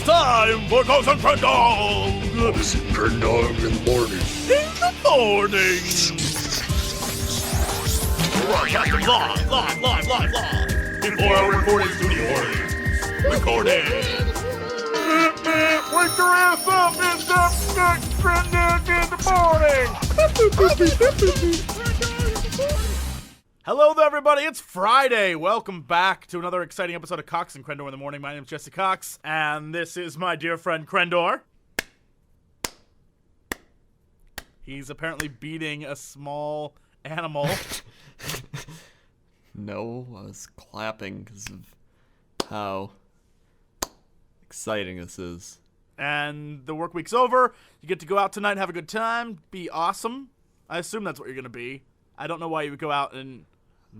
time for Cox and Crendor. Cox and Crendor in the morning. In the morning. Broadcasting live. Before our recording studio audience. Recording. Wake your ass up, it's the Crendor in the morning. Hello there, everybody. It's Friday. Welcome back to another exciting episode of Cox and Crendor in the Morning. My name is Jesse Cox, and this is my dear friend Crendor. He's apparently beating a small animal. No, I was clapping because of how exciting this is. And the work week's over. You get to go out tonight and have a good time. Be awesome. I assume that's what you're going to be. I don't know why you would go out and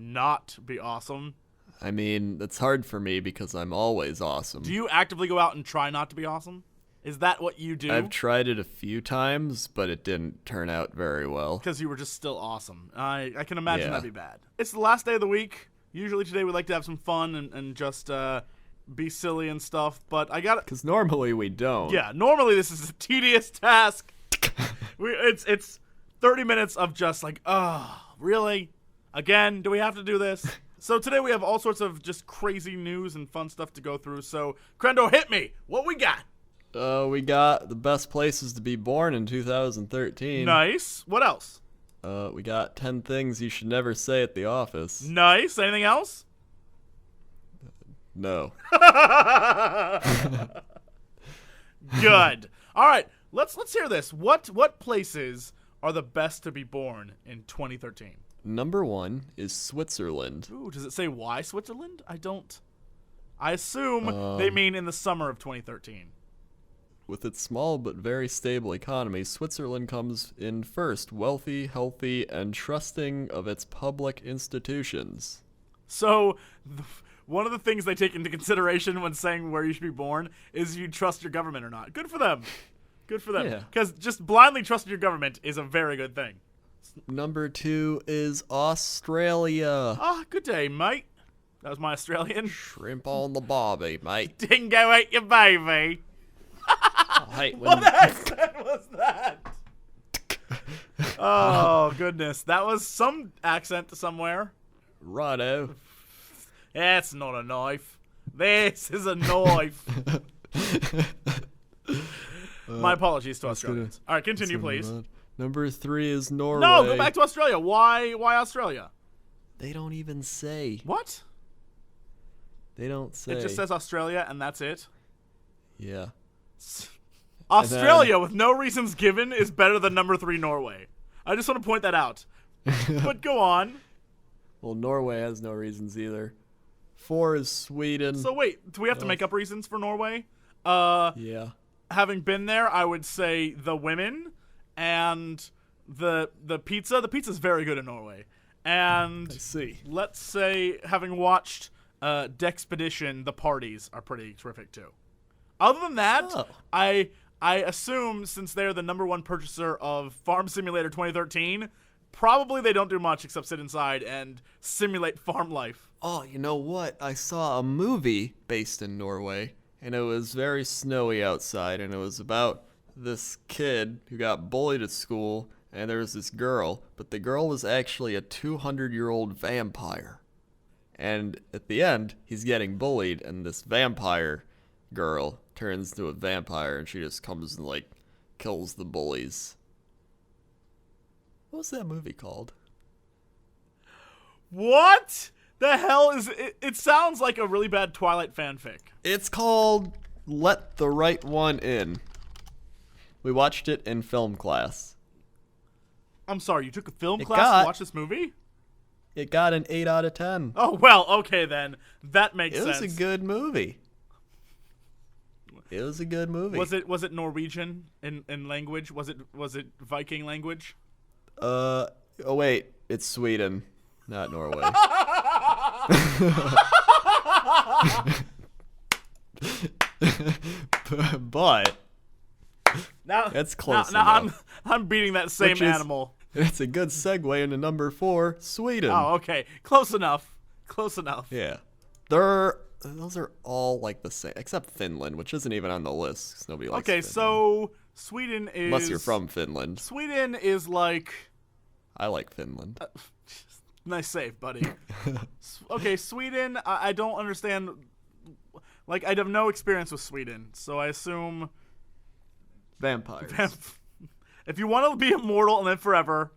not be awesome. I mean, that's hard for me because I'm always awesome. Do you actively go out and try not to be awesome? Is that what you do? I've tried it a few times, but it didn't turn out very well. Because you were just still awesome. I can imagine that'd be bad. It's the last day of the week. Usually today we like to have some fun and just be silly and stuff, but I got it. Because normally we don't. Yeah, normally this is a tedious task. It's 30 minutes of just like, oh, really? Again, do we have to do this? So today we have all sorts of just crazy news and fun stuff to go through. So, Crendor, hit me. What we got? We got the best places to be born in 2013. Nice. What else? We got 10 things you should never say at the office. Nice. Anything else? No. Good. All right. Let's hear this. What places are the best to be born in 2013? Number 1 is Switzerland. Ooh, does it say why Switzerland? I assume they mean in the summer of 2013. With its small but very stable economy, Switzerland comes in first, wealthy, healthy, and trusting of its public institutions. So, one of the things they take into consideration when saying where you should be born is you trust your government or not. Good for them. Good for them. Yeah. Because just blindly trusting your government is a very good thing. Number 2 is Australia. Ah, good day, mate. That was my Australian. Shrimp on the barbie, mate. Dingo ate your baby. What accent was that? Oh, goodness. That was some accent somewhere. Righto. That's not a knife. This is a knife. My apologies to Australians. All right, continue, please. Number 3 is Norway. No, go back to Australia. Why Australia? They don't even say. What? They don't say. It just says Australia, and that's it? Yeah. Australia, with no reasons given, is better than number 3 Norway. I just want to point that out. But go on. Well, Norway has no reasons either. 4 is Sweden. So wait, do we have to make up reasons for Norway? Yeah. Having been there, I would say the women and the pizza. The pizza's very good in Norway. And I see. Let's say, having watched Dexpedition, the parties are pretty terrific too. Other than that, I assume since they're the number 1 purchaser of Farm Simulator 2013, probably they don't do much except sit inside and simulate farm life. Oh, you know what? I saw a movie based in Norway, and it was very snowy outside, and it was about this kid who got bullied at school, and there was this girl, but the girl was actually a 200-year-old vampire. And at the end, he's getting bullied, and this vampire girl turns into a vampire, and she just comes and, like, kills the bullies. What was that movie called? What the hell is it? It sounds like a really bad Twilight fanfic. It's called Let the Right One In. We watched it in film class. I'm sorry, you took a film class to watch this movie? It got an 8 out of 10. Oh, well, okay then. That makes sense. It was a good movie. It was a good movie. Was it Norwegian in language? Was it Viking language? Oh wait, it's Sweden, not Norway. But now that's close now enough. I'm beating that same animal. It's a good segue into number 4, Sweden. Oh, okay. Close enough. Close enough. Yeah. There those are all like the same, except Finland, which isn't even on the list 'cause nobody likes Okay, Finland. so Sweden is... Unless you're from Finland. Sweden is like... I like Finland. Nice save, buddy. Okay, Sweden, I don't understand... Like, I have no experience with Sweden, so I assume... Vampires. If you want to be immortal and live forever,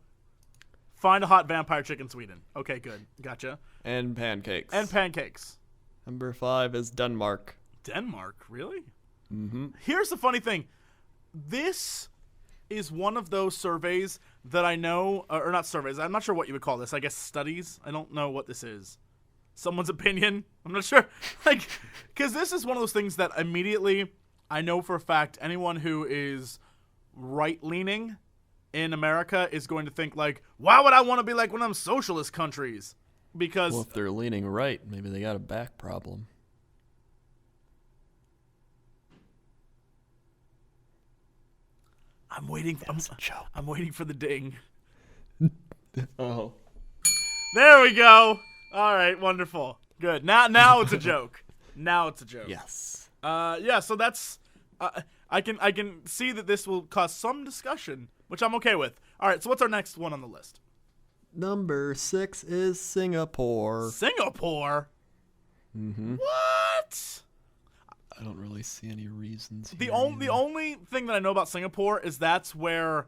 find a hot vampire chick in Sweden. Okay, good. Gotcha. And pancakes. And pancakes. Number 5 is Denmark. Denmark? Really? Mm-hmm. Here's the funny thing. This is one of those surveys that I know, or not surveys, I'm not sure what you would call this. I guess studies? I don't know what this is. Someone's opinion? I'm not sure. Like, because this is one of those things that immediately I know for a fact anyone who is right-leaning in America is going to think, like, why would I want to be like one of them socialist countries? Because... Well, if they're leaning right, maybe they got a back problem. I'm waiting for the ding. Oh. There we go. All right, wonderful. Good. Now it's a joke. Now it's a joke. Yes. Yeah, so that's I can see that this will cause some discussion, which I'm okay with. All right, so what's our next one on the list? Number 6 is Singapore. Singapore? Mm-hmm. What? I don't really see any reasons. The only thing that I know about Singapore is that's where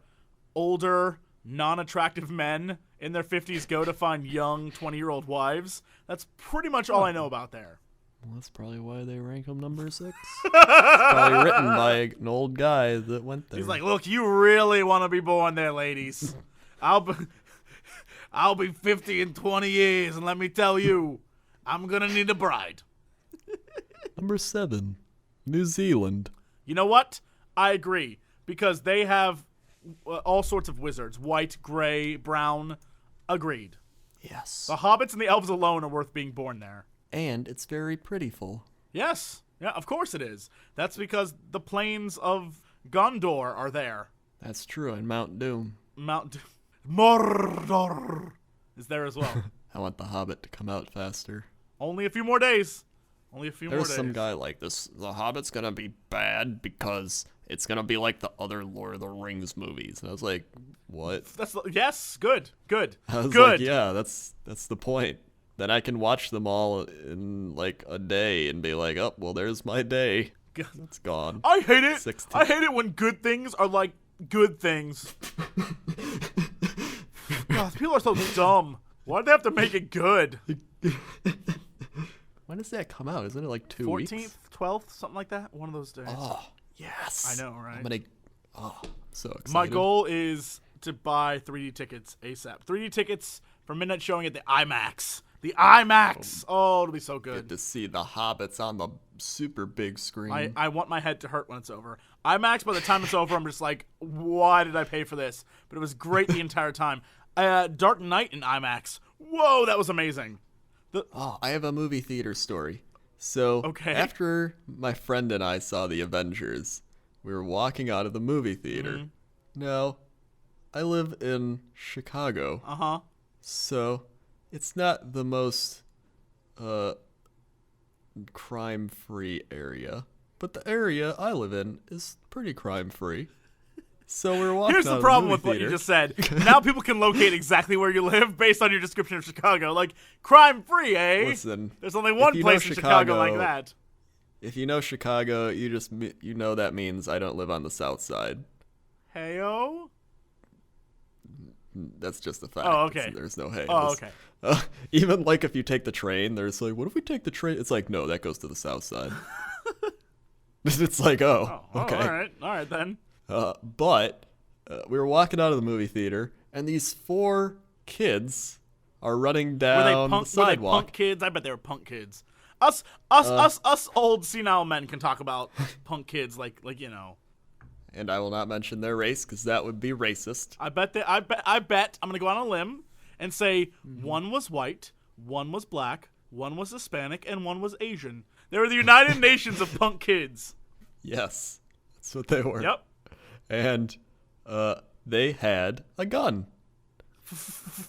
older, non-attractive men in their 50s go to find young 20-year-old wives. That's pretty much all I know about there. Well, that's probably why they rank them number 6. It's probably written by an old guy that went there. He's like, look, you really want to be born there, ladies. I'll be 50 in 20 years, and let me tell you, I'm going to need a bride. Number 7, New Zealand. You know what? I agree, because they have all sorts of wizards. White, gray, brown. Agreed. Yes. The hobbits and the elves alone are worth being born there. And it's very prettyful. Yes. Yeah, of course it is. That's because the plains of Gondor are there. That's true, and Mount Doom. Mordor is there as well. I want the Hobbit to come out faster. Only a few more days. There's some guy like this. The Hobbit's gonna be bad because it's gonna be like the other Lord of the Rings movies. And I was like, what? Yes, good. I was good. like, yeah, that's the point. Then I can watch them all in like a day and be like, oh, well, there's my day. It's gone. I hate it. 16. I hate it when good things are like good things. God, people are so dumb. Why do they have to make it good? When does that come out? Isn't it like 2 14th, weeks? 12th, something like that? One of those days. Oh, yes. I know, right? I'm so excited. My goal is to buy 3D tickets ASAP. 3D tickets for midnight showing at the IMAX. The IMAX! Oh, it'll be so good. Get to see the Hobbits on the super big screen. I want my head to hurt when it's over. IMAX, by the time it's over, I'm just like, why did I pay for this? But it was great the entire time. Dark Knight in IMAX. Whoa, that was amazing. I have a movie theater story. So, after my friend and I saw The Avengers, we were walking out of the movie theater. Mm-hmm. Now, I live in Chicago. Uh-huh. So, it's not the most crime-free area. But the area I live in is pretty crime-free. So we're walking Here's out the of problem movie with what theater. you just said. Now people can locate exactly where you live based on your description of Chicago. Like, crime-free, eh? Listen, there's only one place in Chicago like that. If you know Chicago, you know that means I don't live on the south side. Heyo? That's just a fact. Oh, okay. There's no hey. Oh, okay. Even like if you take the train, there's like, what if we take the train? It's like, no, that goes to the south side. It's like, okay. All right then. But we were walking out of the movie theater, and these 4 kids are running down the sidewalk. Were they punk kids? I bet they were punk kids. Us old senile men can talk about punk kids like you know. And I will not mention their race because that would be racist. I bet I'm gonna go on a limb and say one was white, one was black, one was Hispanic, and one was Asian. They were the United Nations of punk kids. Yes, that's what they were. Yep. And they had a gun.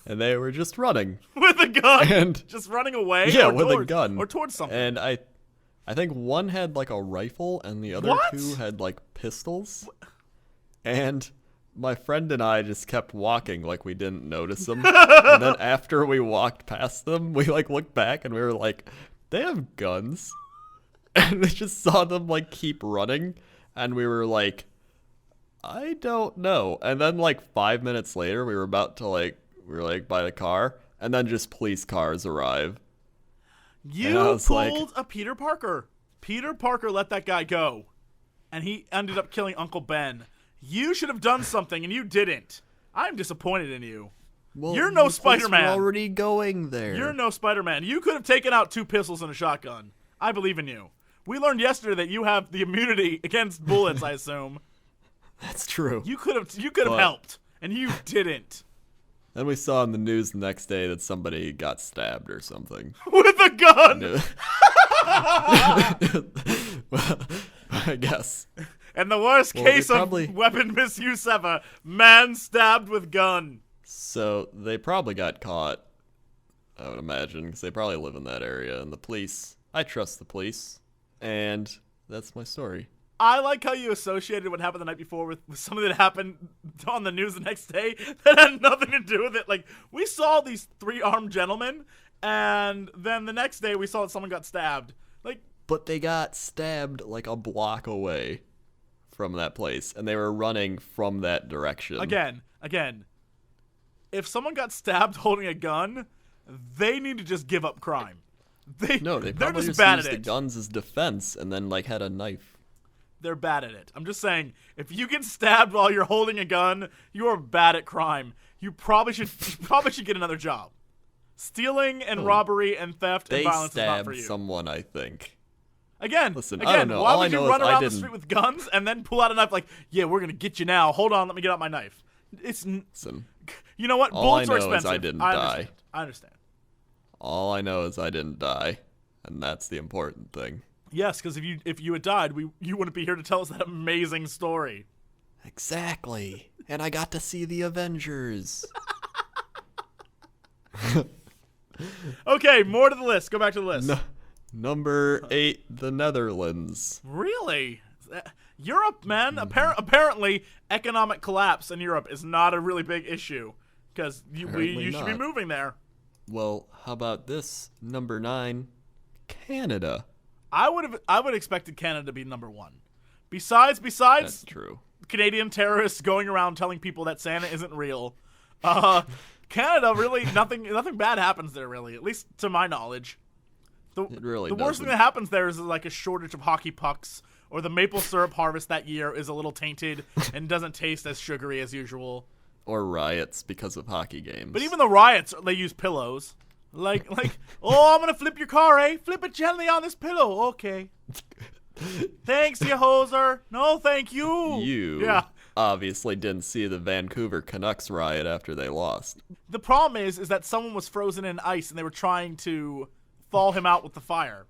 And they were just running. With a gun? And just running away? yeah, or with towards, a gun. Or towards something. And I think one had like a rifle and the other What? two had like pistols. And my friend and I just kept walking like we didn't notice them. And then after we walked past them, we like looked back and we were like, they have guns. And we just saw them like keep running. And we were like, I don't know. And then like 5 minutes later, we were about to we were like by the car. And then just police cars arrive. You pulled a Peter Parker. Peter Parker let that guy go. And he ended up killing Uncle Ben. You should have done something, and you didn't. I'm disappointed in you. Well, You're no the police Spider-Man. were already going there. You're no Spider-Man. You could have taken out 2 pistols and a shotgun. I believe in you. We learned yesterday that you have the immunity against bullets, I assume. That's true. You could have helped, and you didn't. Then we saw in the news the next day that somebody got stabbed or something. With a gun! Well, I guess. And the worst case of weapon misuse ever. Man stabbed with gun. So they probably got caught, I would imagine, because they probably live in that area. And the police, I trust the police. And that's my story. I like how you associated what happened the night before with something that happened on the news the next day that had nothing to do with it. Like, we saw these 3 armed gentlemen, and then the next day we saw that someone got stabbed. But they got stabbed like a block away from that place, and they were running from that direction. Again, if someone got stabbed holding a gun, they need to just give up crime. They probably just used the guns as defense and then had a knife. They're bad at it. I'm just saying, if you get stabbed while you're holding a gun, you are bad at crime. You probably should get another job. Stealing and robbery and theft and violence is not for you. They stabbed someone, I think. Again, I don't know. Why would you run around the street with guns and then pull out a knife yeah, we're going to get you now. Hold on, let me get out my knife. Listen. You know what? Bullets are expensive. I didn't die. I understand. All I know is I didn't die, and that's the important thing. Yes, because if you had died, you wouldn't be here to tell us that amazing story. Exactly. And I got to see the Avengers. Okay, more to the list. Go back to the list. Number 8, the Netherlands. Really? Europe, man. Apparently, economic collapse in Europe is not a really big issue because you should be moving there. Well, how about this? Number 9, Canada. I would expected Canada to be number 1. Besides That's true. Canadian terrorists going around telling people that Santa isn't real. Canada, really, nothing bad happens there, really, at least to my knowledge. The worst thing that happens there is a shortage of hockey pucks, or the maple syrup harvest that year is a little tainted and doesn't taste as sugary as usual. Or riots because of hockey games. But even the riots, they use pillows. Oh, I'm gonna flip your car, eh? Flip it gently on this pillow, okay. Thanks, you hoser. No, thank you. You obviously didn't see the Vancouver Canucks riot after they lost. The problem is that someone was frozen in ice and they were trying to thaw him out with the fire.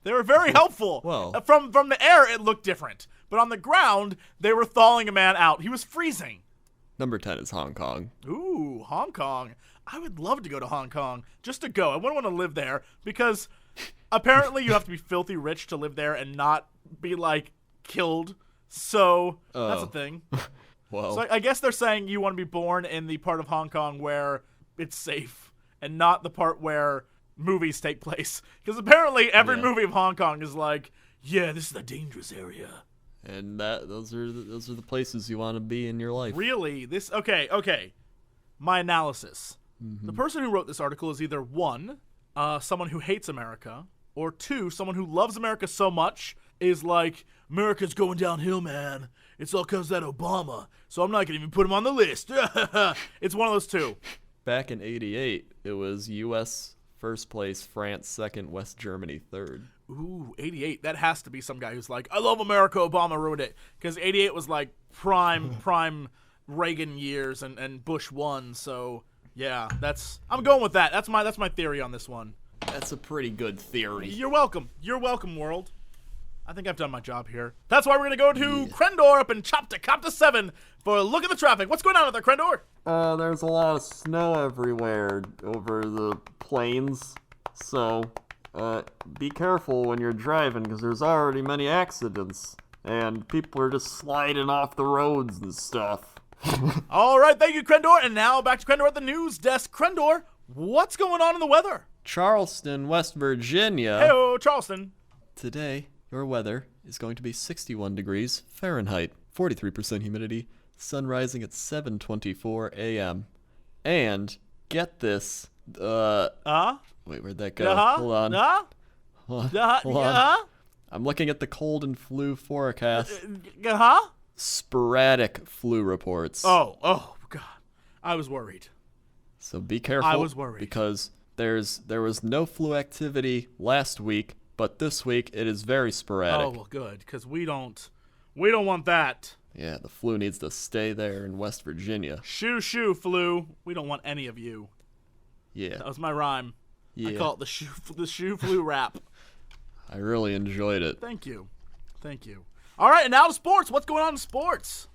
They were very helpful. Well, from the air, it looked different. But on the ground, they were thawing a man out. He was freezing. Number 10 is Hong Kong. Ooh, Hong Kong. I would love to go to Hong Kong just to go. I wouldn't want to live there because apparently you have to be filthy rich to live there and not be, killed. So that's a thing. Well, so I guess they're saying you want to be born in the part of Hong Kong where it's safe and not the part where movies take place. Because apparently every movie of Hong Kong is this is a dangerous area. And those are the places you want to be in your life. Really? Okay. My analysis. Mm-hmm. The person who wrote this article is either 1, someone who hates America, or 2, someone who loves America so much is America's going downhill, man. It's all because of that Obama, so I'm not going to even put him on the list. It's one of those 2. Back in 88, it was U.S. first place, France second, West Germany third. Ooh, 88. That has to be some guy who's I love America, Obama ruined it. Because 88 was prime Reagan years and Bush won, so yeah, I'm going with that. That's my theory on this one. That's a pretty good theory. You're welcome. You're welcome, world. I think I've done my job here. That's why we're going to go to Crendor up in Chapter 7 for a look at the traffic. What's going on out there, Crendor? There's a lot of snow everywhere over the plains, so be careful when you're driving, because there's already many accidents, and people are just sliding off the roads and stuff. All right, thank you, Crendor. And now back to Crendor at the news desk. Crendor, what's going on in the weather? Charleston, West Virginia. Hey, Charleston. Today, your weather is going to be 61 degrees Fahrenheit, 43% humidity, sun rising at 7:24 a.m. And, get this, wait, where'd that go? Hold on. Hold on. I'm looking at the cold and flu forecast. Sporadic flu reports. Oh, God. I was worried. So be careful. I was worried. Because there was no flu activity last week, but this week it is very sporadic. Oh, well, good, because we don't want that. Yeah, the flu needs to stay there in West Virginia. Shoo, flu. We don't want any of you. Yeah. That was my rhyme. Yeah. I call it the shoe flu rap. I really enjoyed it. Thank you. All right, and now to sports. What's going on in sports?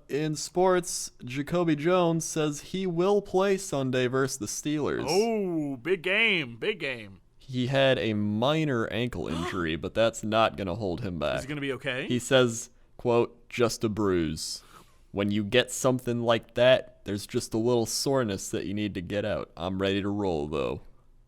In sports, Jacoby Jones says he will play Sunday versus the Steelers. Oh, big game. He had a minor ankle injury, but that's not going to hold him back. Is he going to be okay? He says, quote, just a bruise. When you get something like that, there's just a little soreness that you need to get out. I'm ready to roll, though.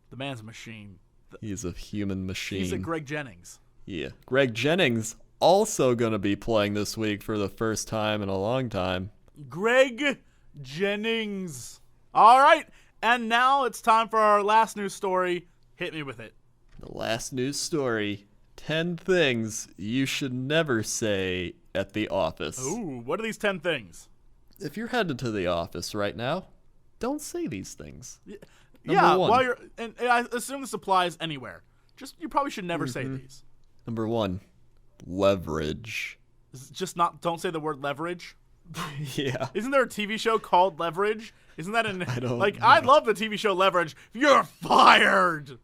The man's a machine. He's a human machine. He's a Greg Jennings. Yeah. Greg Jennings also going to be playing this week for the first time in a long time. Greg Jennings. All right, and now it's time for our last news story. Hit me with it. The last news story, 10 things you should never say at the office. Ooh, what are these 10 things? If you're headed to the office right now, don't say these things. Yeah, one. while you're, and I assume this applies anywhere. You probably should never say these. Number 1, leverage. Don't say the word leverage. Yeah. Isn't there a TV show called Leverage? Isn't that I don't know. I love the TV show Leverage. You're fired.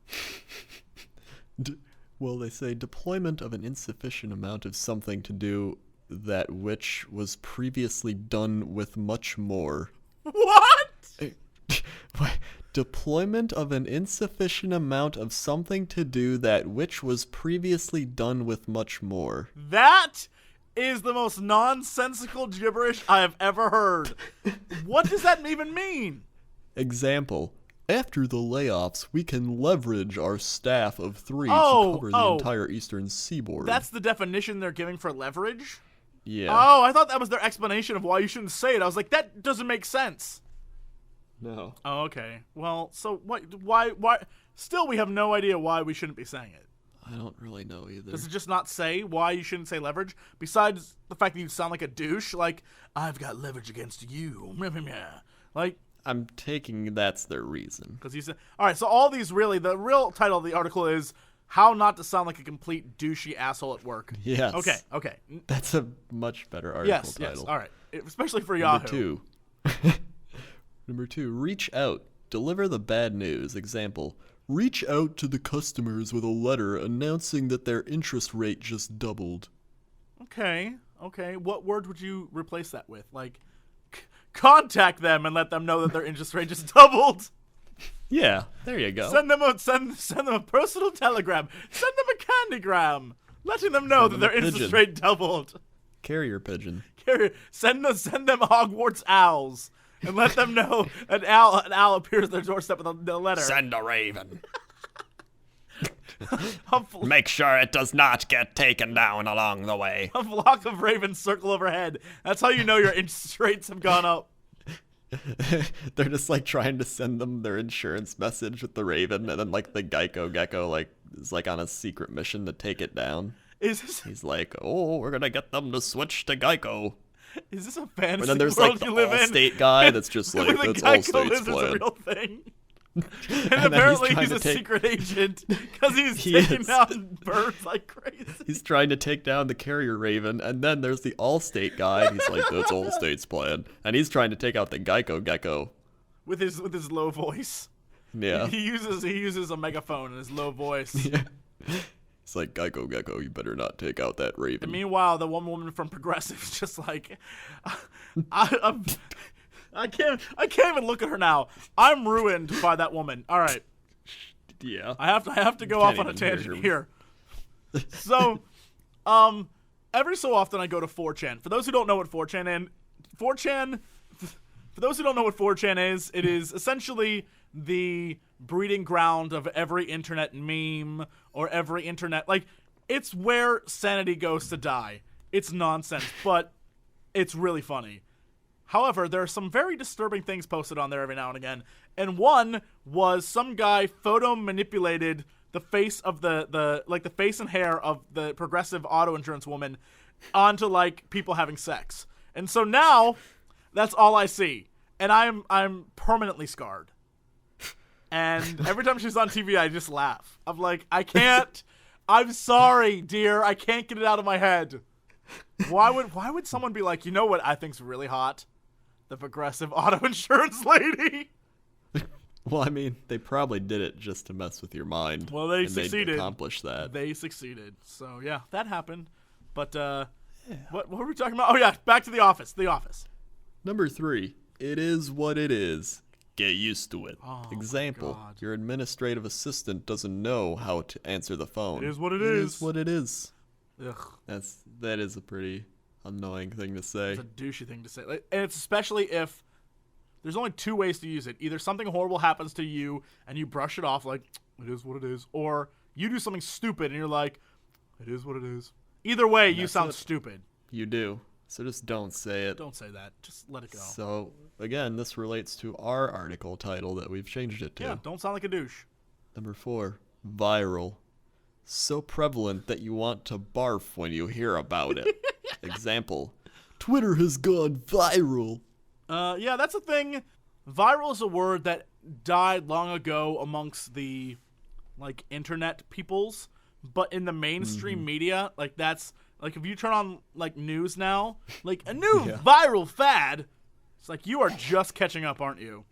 Well, they say deployment of an insufficient amount of something to do that which was previously done with much more. What? Deployment of an insufficient amount of something to do that which was previously done with much more. That is the most nonsensical gibberish I have ever heard. What does that even mean? Example. After the layoffs, we can leverage our staff of 3 to cover the entire eastern seaboard. That's the definition they're giving for leverage? Yeah. Oh, I thought that was their explanation of why you shouldn't say it. I was like, that doesn't make sense. No. Oh, okay. Well, so what? Why? Still, we have no idea why we shouldn't be saying it. I don't really know either. Does it just not say why you shouldn't say leverage? Besides the fact that you sound like a douche, like, I've got leverage against you. Like, I'm taking that's their reason. because you said, all right, so all these really, the real title of the article is How Not to Sound Like a Complete Douchey Asshole at Work. Yes. Okay. That's a much better article title. Yes, all right. Especially for Yahoo. Number 2, reach out. Deliver the bad news. Example, reach out to the customers with a letter announcing that their interest rate just doubled. Okay. What word would you replace that with? Like, contact them and let them know that their interest rate just doubled. Yeah, there you go. Send them a personal telegram. Send them a candygram, letting them know that their interest rate doubled. Carrier pigeon. Send them Hogwarts owls and let them know an owl appears at their doorstep with a letter. Send a raven. A Make sure it does not get taken down along the way. A flock of ravens circle overhead. That's how you know your interest rates have gone up. They're just like trying to send them their insurance message with the raven, and then like the Geico gecko like is like on a secret mission to take it down. He's like, oh, we're gonna get them to switch to Geico. Is this a fantasy And then there's world like the you live in? Allstate guy that's just like, Where the that's Geico Allstate's lives is a plan. real thing. And then apparently he's he's a secret agent because he's He taking is. down birds like crazy. He's trying to take down the carrier raven, and then there's the Allstate guy, and he's like, that's Allstate's plan. And he's trying to take out the Geico gecko. With his low voice. Yeah. He uses a megaphone in his low voice. Yeah. It's like, Geico gecko, you better not take out that raven. And meanwhile, the one woman from Progressive is just like, I can't even look at her now. I'm ruined by that woman. All right. Yeah. I have to go off on a tangent here. So, every so often I go to 4chan. For those who don't know what 4chan is, it is essentially the breeding ground of every internet meme or every internet, like, it's where sanity goes to die. It's nonsense, but it's really funny. However, there are some very disturbing things posted on there every now and again. And one was some guy photo manipulated the face of the face and hair of the progressive auto insurance woman onto like people having sex. And so now that's all I see. And I'm permanently scarred. And every time she's on TV, I just laugh. I'm like, I can't. I'm sorry, dear. I can't get it out of my head. Why would someone be like, you know what I think's really hot? The progressive auto insurance lady. Well, I mean, they probably did it just to mess with your mind. Well, they succeeded. They accomplished that. They succeeded. So yeah, that happened. But what were we talking about? Oh yeah, back to The Office. The Office. Number 3. It is what it is. Get used to it. Oh, Example, your administrative assistant doesn't know how to answer the phone. It is what it is. is. It is what it is. Ugh. That is a pretty annoying thing to say. It's a douchey thing to say. And it's especially if there's only two ways to use it. Either something horrible happens to you and you brush it off like, it is what it is. Or you do something stupid and you're like, it is what it is. Either way, you sound stupid. You do. So just don't say it. Don't say that. Just let it go. So, again, this relates to our article title that we've changed it to. Yeah, don't sound like a douche. Number 4, viral. So prevalent that you want to barf when you hear about it. Example, Twitter has gone viral. Yeah, that's a thing. Viral is a word that died long ago amongst the, like, internet peoples. But in the mainstream media, like, that's, like, if you turn on, like, news now, like, a new viral fad, it's like, you are just catching up, aren't you?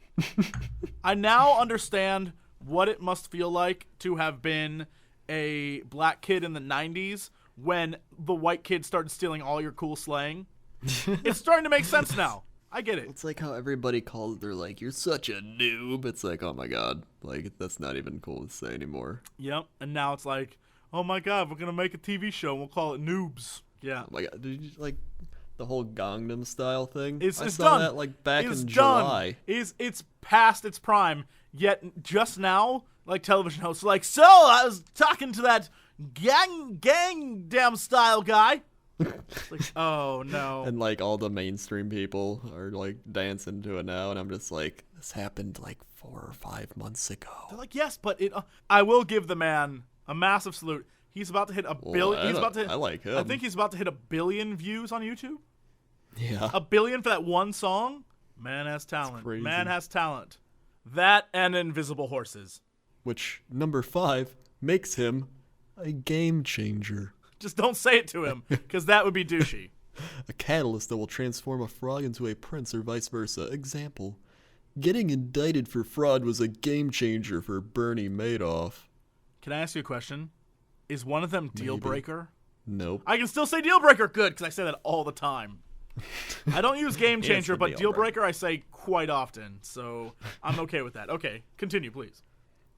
I now understand what it must feel like to have been a black kid in the 90s when the white kid started stealing all your cool slang. It's starting to make sense now. I get it. It's like how everybody calls it, they're like, you're such a noob. It's like, oh my god, like, that's not even cool to say anymore. Yep, and now it's like, oh my god, we're going to make a TV show and we'll call it Noobs. Yeah. Oh my god, did you, like, the whole Gangnam Style thing? It's I saw done. that, like, back It's in done. July. It's past its prime, yet just now, like, television hosts are like, so, I was talking to that Gangnam Style guy. It's like, oh, no. And, like, all the mainstream people are, like, dancing to it now, and I'm just like, this happened, like, 4 or 5 months ago. They're like, yes, but I will give the man a massive salute. He's about to hit a billion. I like him. I think he's about to hit 1 billion views on YouTube. Yeah. 1 billion for that one song? Man has talent. crazy. Man has talent. That and Invisible Horses. Which, number 5, makes him a game changer. Just don't say it to him, because that would be douchey. A catalyst that will transform a frog into a prince or vice versa. Example, getting indicted for fraud was a game changer for Bernie Madoff. Can I ask you a question? Is one of them deal breaker? Nope. I can still say deal breaker. Good, because I say that all the time. I don't use game changer, but deal breaker I say quite often, so I'm okay with that. Okay, continue, please.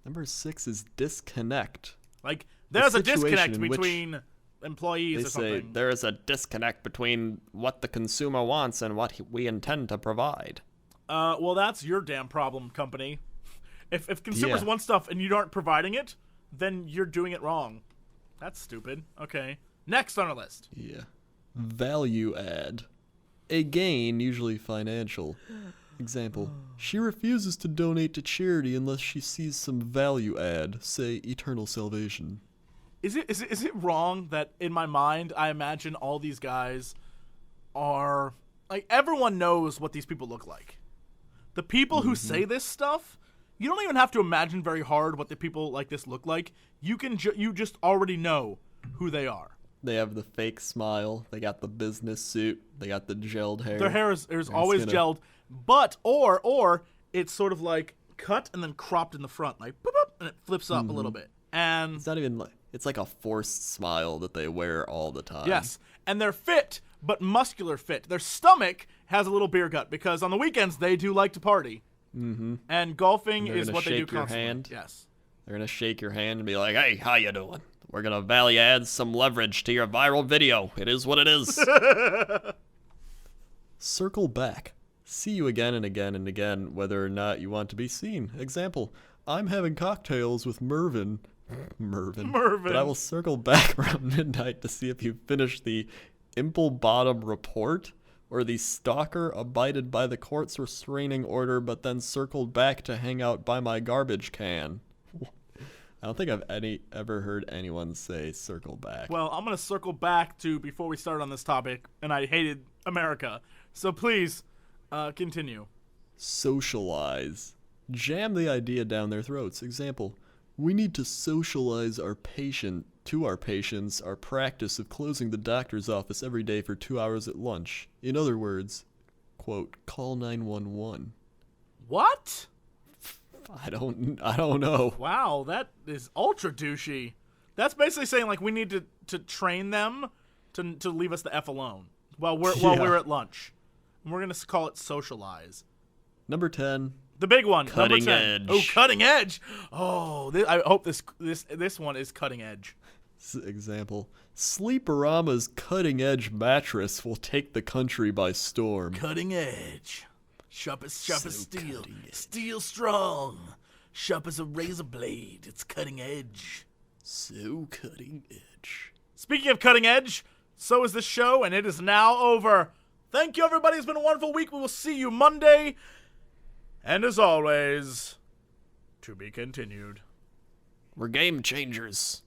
Number 6 is disconnect. Like, there's a disconnect between employees or something. They say there is a disconnect between what the consumer wants and what we intend to provide. Well, that's your damn problem, company. If consumers want stuff and you aren't providing it, then you're doing it wrong. That's stupid. Okay. Next on our list. Yeah. Value add. A gain, usually financial. Example, she refuses to donate to charity unless she sees some value add, say eternal salvation. Is it wrong that in my mind I imagine all these guys are like, everyone knows what these people look like. The people who say this stuff, you don't even have to imagine very hard what the people like this look like. You can you just already know who they are. They have the fake smile. They got the business suit. They got the gelled hair. Their hair is always gelled, but or it's sort of like cut and then cropped in the front, like boop, boop, and it flips up a little bit. And it's not even like, it's like a forced smile that they wear all the time. Yes, and they're fit, but muscular fit. Their stomach has a little beer gut because on the weekends they do like to party. Mm-hmm. And golfing is what they do constantly. Hand. Yes. They're gonna shake your hand and be like, "Hey, how you doing? We're gonna value add some leverage to your viral video. It is what it is." Circle back. See you again and again and again, whether or not you want to be seen. Example, I'm having cocktails with Mervin. Mervin. But I will circle back around midnight to see if you finished the Imple Bottom report, or the stalker abided by the court's restraining order but then circled back to hang out by my garbage can. I don't think I've ever heard anyone say circle back. Well, I'm going to circle back to before we started on this topic, and I hated America. So please, continue. Socialize. Jam the idea down their throats. Example, we need to socialize our patients our practice of closing the doctor's office every day for 2 hours at lunch. In other words, quote, call 911. What? I don't know. Wow, that is ultra douchey. That's basically saying like we need to train them to leave us the F alone while we're at lunch. And we're gonna call it socialize. Number 10. The big one. Cutting number 10. edge. Oh, cutting edge. Oh, I hope this one is cutting edge. Example, Sleeporama's cutting edge mattress will take the country by storm. Cutting edge. Sharp as steel. Steel strong. Sharp as a razor blade. It's cutting edge. So cutting edge. Speaking of cutting edge, so is this show, and it is now over. Thank you, everybody. It's been a wonderful week. We will see you Monday. And as always, to be continued. We're game changers.